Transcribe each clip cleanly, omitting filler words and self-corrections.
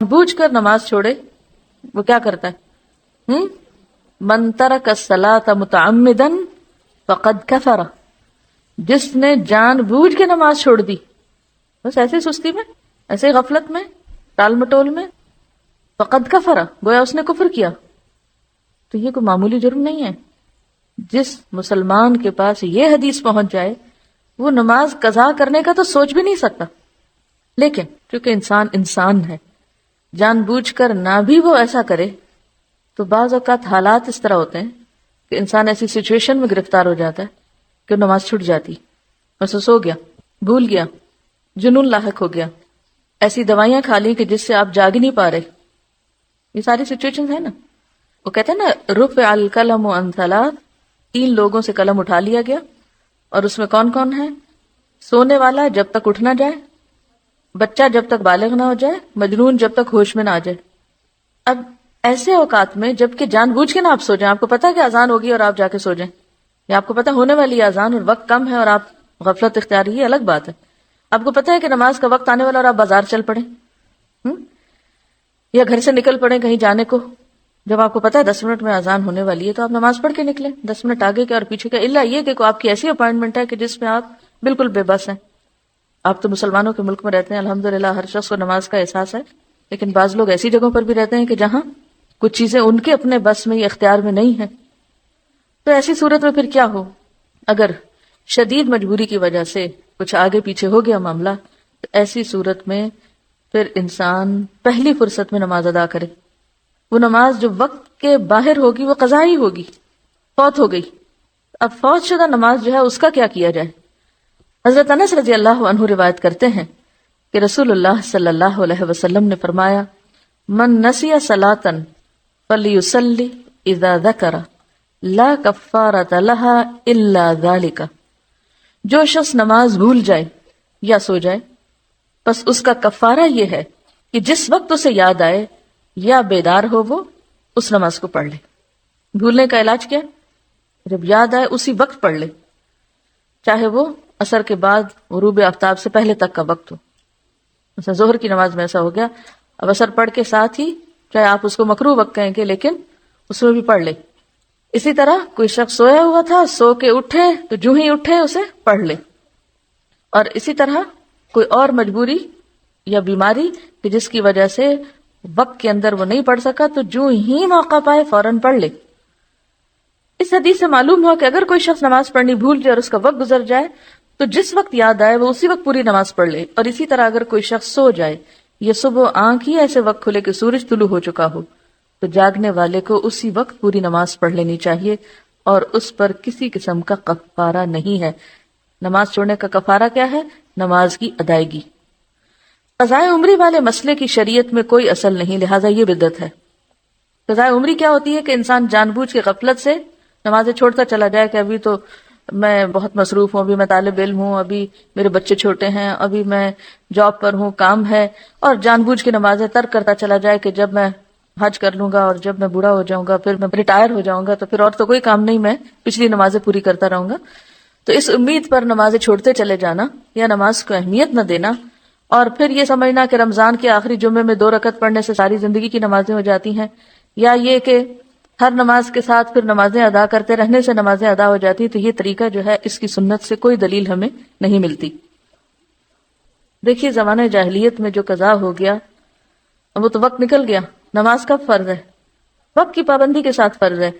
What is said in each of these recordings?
بوجھ کر نماز چھوڑے وہ کیا کرتا ہے؟ من ترک الصلاۃ متعمدا فقد کفر، جس نے جان بوجھ کے نماز چھوڑ دی، بس ایسے سستی میں، ایسے غفلت میں، ٹال مٹول میں، فقد کفر، گویا اس نے کفر کیا۔ تو یہ کوئی معمولی جرم نہیں ہے۔ جس مسلمان کے پاس یہ حدیث پہنچ جائے وہ نماز قضا کرنے کا تو سوچ بھی نہیں سکتا، لیکن چونکہ انسان انسان ہے، جان بوجھ کر نہ بھی وہ ایسا کرے تو بعض اوقات حالات اس طرح ہوتے ہیں کہ انسان ایسی سچویشن میں گرفتار ہو جاتا ہے کہ نماز چھوٹ جاتی، بس وہ سو گیا، بھول گیا، جنون لاحق ہو گیا، ایسی دوائیاں کھا لی کہ جس سے آپ جاگ ہی نہیں پا رہے۔ یہ ساری سچویشن ہے نا۔ وہ کہتے ہیں نا رفع القلم عن ثلاث، 3 لوگوں سے قلم اٹھا لیا گیا، اور اس میں کون کون ہے؟ سونے والا جب تک اٹھ نہ جائے، بچہ جب تک بالغ نہ ہو جائے، مجنون جب تک ہوش میں نہ آ جائے۔ اب ایسے اوقات میں جبکہ جان بوجھ کے نہ آپ سو جائیں، آپ کو پتا کہ اذان ہوگی اور آپ جا کے سو جائیں، یا آپ کو پتا ہونے والی اذان اور وقت کم ہے اور آپ غفلت اختیار، یہ الگ بات ہے۔ آپ کو پتا ہے کہ نماز کا وقت آنے والا اور آپ بازار چل پڑے، یا گھر سے نکل پڑے کہیں جانے کو، جب آپ کو پتا ہے 10 منٹ میں اذان ہونے والی ہے تو آپ نماز پڑھ کے نکلیں، 10 منٹ آگے کے اور پیچھے کا، الا یہ کہ آپ کی ایسی اپائنٹمنٹ ہے کہ جس میں آپ بالکل بے بس ہیں۔ آپ تو مسلمانوں کے ملک میں رہتے ہیں، الحمدللہ ہر شخص کو نماز کا احساس ہے، لیکن بعض لوگ ایسی جگہوں پر بھی رہتے ہیں کہ جہاں کچھ چیزیں ان کے اپنے بس میں یا اختیار میں نہیں ہیں۔ تو ایسی صورت میں پھر کیا ہو؟ اگر شدید مجبوری کی وجہ سے کچھ آگے پیچھے ہو گیا معاملہ، تو ایسی صورت میں پھر انسان پہلی فرصت میں نماز ادا کرے۔ وہ نماز جو وقت کے باہر ہوگی وہ قضا ہی ہوگی، فوت ہو گئی۔ اب فوت شدہ نماز جو ہے اس کا کیا کیا جائے؟ حضرت انس رضی اللہ عنہ روایت کرتے ہیں کہ رسول اللہ صلی اللہ علیہ وسلم نے فرمایا، من نسی صلاۃ فلیصلی اذا ذکر لا کفارۃ لها الا ذلک، جو شخص نماز بھول جائے یا سو جائے بس اس کا کفارہ یہ ہے کہ جس وقت اسے یاد آئے یا بیدار ہو وہ اس نماز کو پڑھ لے۔ بھولنے کا علاج کیا؟ جب یاد آئے اسی وقت پڑھ لے، چاہے وہ عصر کے بعد غروب آفتاب سے پہلے تک کا وقت ہو۔ مثلا ظہر کی نماز میں ایسا ہو گیا، اب عصر پڑھ کے ساتھ ہی، چاہے آپ اس کو مکروہ وقت کہیں گے لیکن اس میں بھی پڑھ لے۔ اسی طرح کوئی شخص سویا ہوا تھا، سو کے اٹھے تو جو ہی اٹھے اسے پڑھ لے۔ اور اسی طرح کوئی اور مجبوری یا بیماری کہ جس کی وجہ سے وقت کے اندر وہ نہیں پڑھ سکا تو جو ہی موقع پائے فوراً پڑھ لے۔ اس حدیث سے معلوم ہوا کہ اگر کوئی شخص نماز پڑھنی بھول جائے اور اس کا وقت گزر جائے تو جس وقت یاد آئے وہ اسی وقت پوری نماز پڑھ لے۔ اور اسی طرح اگر کوئی شخص سو جائے، یہ صبح آنکھ ہی ایسے وقت کھلے کہ سورج طلوع ہو چکا ہو، تو جاگنے والے کو اسی وقت پوری نماز پڑھ لینی چاہیے، اور اس پر کسی قسم کا کفارہ نہیں ہے۔ نماز چھوڑنے کا کفارہ کیا ہے؟ نماز کی ادائیگی۔ قضائے عمری والے مسئلے کی شریعت میں کوئی اصل نہیں، لہٰذا یہ بدعت ہے۔ قضائے عمری کیا ہوتی ہے کہ انسان جان بوجھ کے غفلت سے نمازیں چھوڑتا چلا جائے کہ ابھی تو میں بہت مصروف ہوں، ابھی میں طالب علم ہوں، ابھی میرے بچے چھوٹے ہیں، ابھی میں جاب پر ہوں، کام ہے، اور جان بوجھ کے نمازیں ترک کرتا چلا جائے کہ جب میں حج کر لوں گا اور جب میں بوڑھا ہو جاؤں گا، پھر میں ریٹائر ہو جاؤں گا تو پھر اور تو کوئی کام نہیں، میں پچھلی نمازیں پوری کرتا رہوں گا۔ تو اس امید پر نمازیں چھوڑتے چلے جانا یا نماز کو اہمیت نہ دینا، اور پھر یہ سمجھنا کہ رمضان کے آخری جمعے میں 2 رکعت پڑھنے سے ساری زندگی کی نمازیں ہو جاتی ہیں، یا یہ کہ ہر نماز کے ساتھ پھر نمازیں ادا کرتے رہنے سے نمازیں ادا ہو جاتی، تو یہ طریقہ جو ہے اس کی سنت سے کوئی دلیل ہمیں نہیں ملتی۔ دیکھیے زمانہ جاہلیت میں جو قضا ہو گیا وہ تو وقت نکل گیا، نماز کب فرض ہے؟ وقت کی پابندی کے ساتھ فرض ہے۔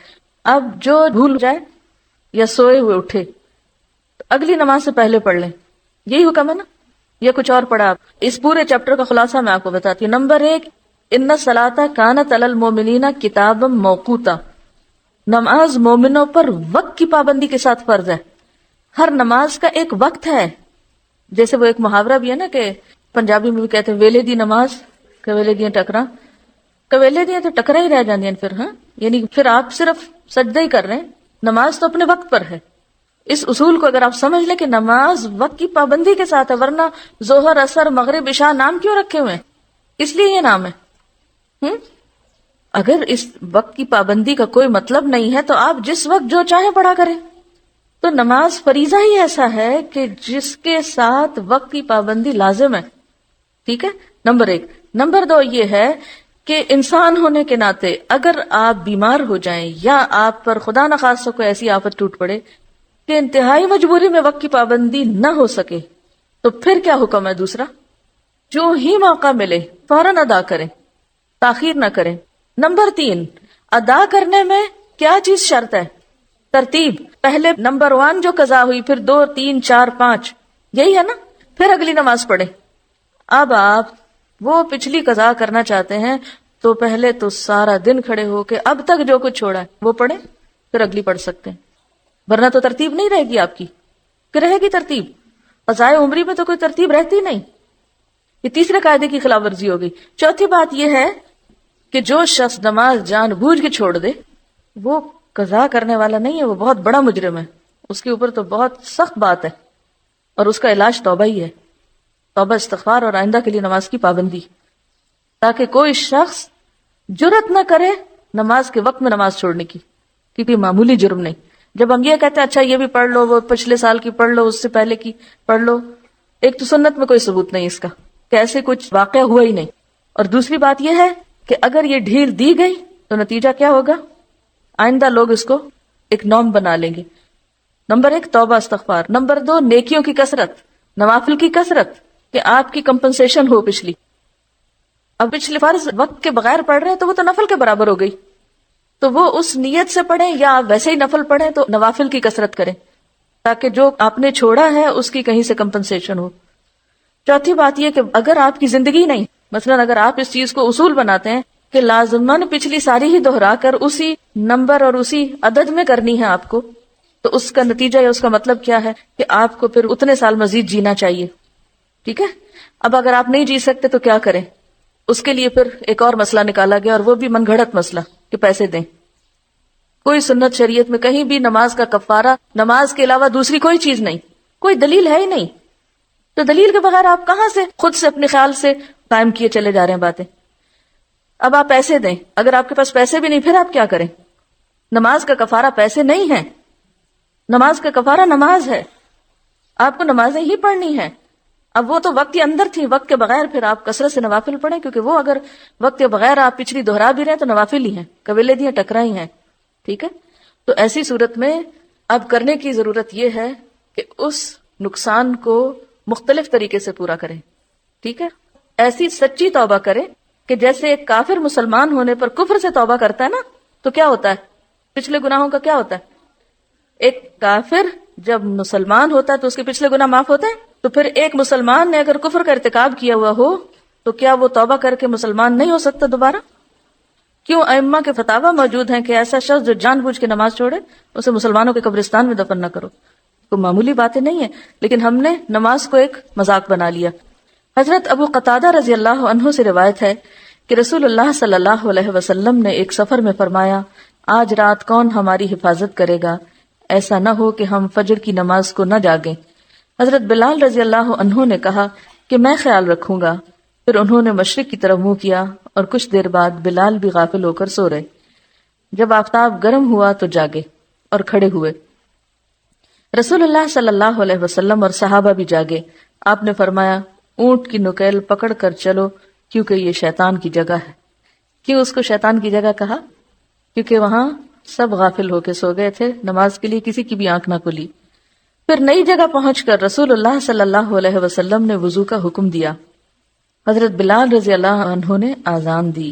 اب جو بھول جائے یا سوئے ہوئے اٹھے تو اگلی نماز سے پہلے پڑھ لیں، یہی حکم ہے نا، یا کچھ اور پڑھا؟ آپ اس پورے چیپٹر کا خلاصہ میں آپ کو بتاتی ہوں۔ نمبر 1، ان الصلاۃ کانت علی المؤمنین کتابا موقوتا، نماز مومنوں پر وقت کی پابندی کے ساتھ فرض ہے۔ ہر نماز کا ایک وقت ہے، جیسے وہ ایک محاورہ بھی ہے نا کہ پنجابی میں بھی کہتے ہیں ویلے دی نماز کہ ویلے دیاں ٹکراں، کہ ویلے دیاں تو ٹکراں ہی رہ جاندیاں پھر، ہاں یعنی پھر آپ صرف سجدہ ہی کر رہے ہیں، نماز تو اپنے وقت پر ہے۔ اس اصول کو اگر آپ سمجھ لیں کہ نماز وقت کی پابندی کے ساتھ ہے، ورنہ ظہر، عصر، مغرب، عشاء نام کیوں رکھے ہوئے ہیں؟ اس لیے یہ نام ہے۔ اگر اس وقت کی پابندی کا کوئی مطلب نہیں ہے تو آپ جس وقت جو چاہیں پڑھا کریں۔ تو نماز فریضہ ہی ایسا ہے کہ جس کے ساتھ وقت کی پابندی لازم ہے، ٹھیک ہے؟ نمبر 1۔ نمبر 2 یہ ہے کہ انسان ہونے کے ناطے اگر آپ بیمار ہو جائیں یا آپ پر خدا نخواستہ کوئی ایسی آفت ٹوٹ پڑے کہ انتہائی مجبوری میں وقت کی پابندی نہ ہو سکے، تو پھر کیا حکم ہے؟ دوسرا، جو ہی موقع ملے فوراً ادا کریں، تاخیر نہ کریں۔ نمبر 3، ادا کرنے میں کیا چیز شرط ہے؟ ترتیب۔ پہلے نمبر 1 جو قضا ہوئی، پھر 2 3 4 5، یہی ہے نا؟ پھر اگلی نماز پڑھیں۔ اب آپ وہ پچھلی قضا کرنا چاہتے ہیں تو پہلے تو سارا دن کھڑے ہو کے اب تک جو کچھ چھوڑا ہے وہ پڑھیں، پھر اگلی پڑھ سکتے ہیں، ورنہ تو ترتیب نہیں رہے گی آپ کی۔ کہ رہے گی ترتیب؟ قضائے عمری میں تو کوئی ترتیب رہتی نہیں۔ یہ تیسرے قاعدے کی خلاف ورزی ہوگی۔ چوتھی بات یہ ہے کہ جو شخص نماز جان بوجھ کے چھوڑ دے وہ قضا کرنے والا نہیں ہے، وہ بہت بڑا مجرم ہے، اس کے اوپر تو بہت سخت بات ہے، اور اس کا علاج توبہ ہی ہے، توبہ استغفار اور آئندہ کے لیے نماز کی پابندی، تاکہ کوئی شخص جرت نہ کرے نماز کے وقت میں نماز چھوڑنے کی، کیونکہ معمولی جرم نہیں۔ جب ہم یہ کہتے ہیں اچھا یہ بھی پڑھ لو، وہ پچھلے سال کی پڑھ لو، اس سے پہلے کی پڑھ لو، ایک تو سنت میں کوئی ثبوت نہیں اس کا کہ ایسے کچھ واقعہ ہوا ہی نہیں، اور دوسری بات یہ ہے کہ اگر یہ ڈھیل دی گئی تو نتیجہ کیا ہوگا؟ آئندہ لوگ اس کو ایک نارم بنا لیں گے۔ نمبر 1 توبہ استغفار، نمبر 2 نیکیوں کی کثرت، نوافل کی کثرت، کہ آپ کی کمپنسیشن ہو پچھلی۔ اب پچھلے فرض وقت کے بغیر پڑھ رہے ہیں تو وہ تو نفل کے برابر ہو گئی، تو وہ اس نیت سے پڑھیں یا آپ ویسے ہی نفل پڑھیں تو نوافل کی کثرت کریں تاکہ جو آپ نے چھوڑا ہے اس کی کہیں سے کمپنسیشن ہو۔ چوتھی بات یہ کہ اگر آپ کی زندگی نہیں، مثلا اگر آپ اس چیز کو اصول بناتے ہیں کہ لازماً پچھلی ساری ہی دہرا کر اسی نمبر اور اسی عدد میں کرنی ہے آپ کو، تو اس کا نتیجہ یا اس کا مطلب کیا ہے کہ آپ کو پھر اتنے سال مزید جینا چاہیے، ٹھیک ہے؟ اب اگر آپ نہیں جی سکتے تو کیا کریں؟ اس کے لیے پھر ایک اور مسئلہ نکالا گیا، اور وہ بھی من گھڑت مسئلہ کہ پیسے دیں۔ کوئی سنت شریعت میں کہیں بھی نماز کا کفارہ نماز کے علاوہ دوسری کوئی چیز نہیں، کوئی دلیل ہے ہی نہیں، تو دلیل کے بغیر آپ کہاں سے خود سے اپنے خیال سے قائم کیے چلے جا رہے ہیں باتیں؟ اب آپ پیسے دیں، اگر آپ کے پاس پیسے بھی نہیں پھر آپ کیا کریں؟ نماز کا کفارہ پیسے نہیں ہے، نماز کا کفارہ نماز ہے، آپ کو نمازیں ہی پڑھنی ہے۔ اب وہ تو وقت کے اندر تھی، وقت کے بغیر پھر آپ کثرت سے نوافل پڑھیں، کیونکہ وہ اگر وقت کے بغیر آپ پچھلی دہرا بھی رہے تو نوافل ہی ہیں، قبیلے دیاں ٹکرائی ہیں، ٹھیک ہے؟ تو ایسی صورت میں اب کرنے کی ضرورت یہ ہے کہ اس نقصان کو مختلف طریقے سے پورا کریں، ٹھیک ہے؟ ایسی سچی توبہ کریں کہ جیسے ایک کافر مسلمان ہونے پر کفر سے توبہ کرتا ہے نا، تو کیا ہوتا ہے؟ پچھلے گناہوں کا کیا ہوتا ہے؟ ایک کافر جب مسلمان ہوتا ہے تو اس کے پچھلے گناہ معاف ہوتے ہیں، تو پھر ایک مسلمان نے اگر کفر کا ارتکاب کیا ہوا ہو تو کیا وہ توبہ کر کے مسلمان نہیں ہو سکتا دوبارہ؟ کیوں ائمہ کے فتاوی موجود ہیں کہ ایسا شخص جو جان بوجھ کے نماز چھوڑے اسے مسلمانوں کے قبرستان میں دفن نہ کرو۔ تو معمولی باتیں نہیں ہیں، لیکن ہم نے نماز کو ایک مذاق بنا لیا۔ حضرت ابو قتادہ رضی اللہ عنہ سے روایت ہے کہ رسول اللہ صلی اللہ علیہ وسلم نے ایک سفر میں فرمایا، آج رات کون ہماری حفاظت کرے گا؟ ایسا نہ ہو کہ ہم فجر کی نماز کو نہ جاگیں۔ حضرت بلال رضی اللہ عنہ نے کہا کہ میں خیال رکھوں گا۔ پھر انہوں نے مشرق کی طرف منہ کیا اور کچھ دیر بعد بلال بھی غافل ہو کر سو رہے۔ جب آفتاب گرم ہوا تو جاگے اور کھڑے ہوئے۔ رسول اللہ صلی اللہ علیہ وسلم اور صحابہ بھی جاگے۔ آپ نے فرمایا، اونٹ کی نکیل پکڑ کر چلو کیونکہ یہ شیطان کی جگہ ہے۔ کیوں اس کو شیطان کی جگہ کہا؟ کیونکہ وہاں سب غافل ہو کے سو گئے تھے، نماز کے لیے کسی کی بھی آنکھ نہ کھلی۔ پھر نئی جگہ پہنچ کر رسول اللہ صلی اللہ علیہ وسلم نے وضو کا حکم دیا۔ حضرت بلال رضی اللہ عنہ نے آذان دی۔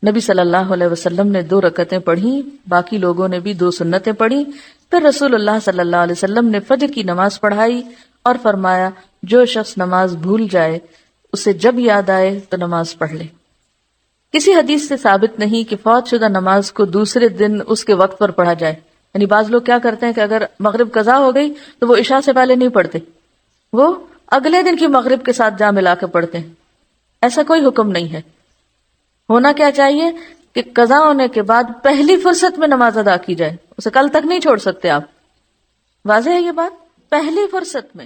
نبی صلی اللہ علیہ وسلم نے 2 رکعتیں پڑھی، باقی لوگوں نے بھی 2 سنتیں پڑھی۔ پھر رسول اللہ صلی اللہ علیہ وسلم نے فجر کی نماز پڑھائی اور فرمایا، جو شخص نماز بھول جائے اسے جب یاد آئے تو نماز پڑھ لے۔ کسی حدیث سے ثابت نہیں کہ فوت شدہ نماز کو دوسرے دن اس کے وقت پر پڑھا جائے، یعنی بعض لوگ کیا کرتے ہیں کہ اگر مغرب قضا ہو گئی تو وہ عشاء سے پہلے نہیں پڑھتے، وہ اگلے دن کی مغرب کے ساتھ جا ملا کے پڑھتے ہیں۔ ایسا کوئی حکم نہیں ہے۔ ہونا کیا چاہیے کہ قضا ہونے کے بعد پہلی فرصت میں نماز ادا کی جائے، اسے کل تک نہیں چھوڑ سکتے آپ۔ واضح ہے یہ بات؟ پہلی فرصت میں۔